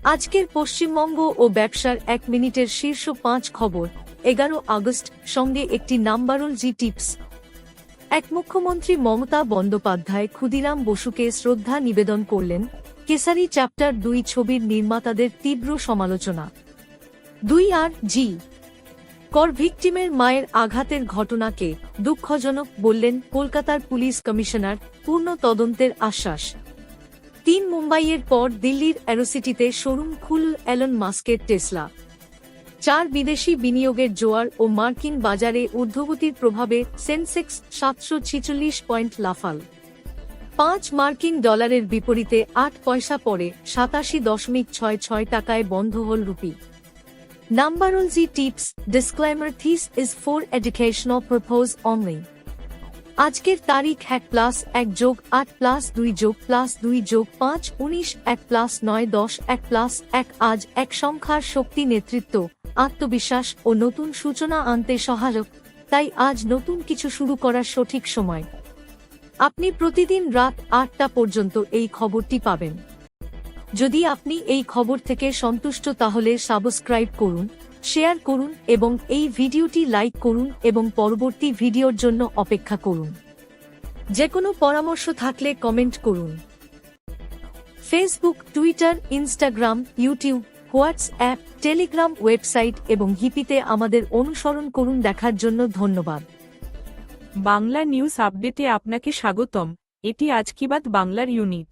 আজকের পশ্চিমবঙ্গ ও ব্যবসার 1 মিনিটের শীর্ষ 5 খবর 11 আগস্ট সঙ্গে একটি নাম্বারল জি টিপস। মুখ্যমন্ত্রী মমতা বন্দ্যোপাধ্যায় ক্ষুদিরাম বসুকে শ্রদ্ধা নিবেদন করলেন। কেসারি চ্যাপ্টার 2 ছবির নির্মাতাদের তীব্র সমালোচনা। 2 আর জি কর ভিকটিমের মায়ের আঘাতের ঘটনাকে দুঃখজনক বললেন কলকাতার পুলিশ কমিশনার, পূর্ণ তদন্তের আশ্বাস। 3 মুম্বাইয়ের পর দিল্লির অ্যারোসিটিতে শোরুম খুলল এলন মাস্কের টেসলা। 4 বিদেশি বিনিয়োগের জোয়ার ও মার্কিন বাজারে ঊর্ধ্বগতির প্রভাবে সেন্সেক্স 746 পয়েন্ট লাফাল। 5 মার্কিন ডলারের বিপরীতে 8 পয়সা পরে 87.66 টাকায় বন্ধ হল রুপি। নাম্বারল জি tips. Disclaimer, this is for educational purpose only. আজকের তারিখ 1+++2++2+5=19 1+9+10 1+1 আজ এক সংখ্যার শক্তি, নেতৃত্ব, আত্মবিশ্বাস ও নতুন সূচনা আনতে সহায়ক। তাই আজ নতুন কিছু শুরু করার সঠিক সময়। আপনি প্রতিদিন রাত 8টা পর্যন্ত এই খবরটি পাবেন। যদি আপনি এই খবর থেকে সন্তুষ্ট তাহলে সাবস্ক্রাইব করুন, শেয়ার করুন এবং এই ভিডিওটি লাইক করুন এবং পরবর্তী ভিডিওর জন্য অপেক্ষা করুন। যে কোনো পরামর্শ থাকলে কমেন্ট করুন। Facebook, Twitter, Instagram, YouTube, WhatsApp, Telegram, website এবং হিপিতে আমাদের অনুসরণ করুন। দেখার জন্য ধন্যবাদ। বাংলা নিউজ আপডেটে আপনাকে স্বাগতম। এটি আজ কি বাত বাংলার ইউনিট।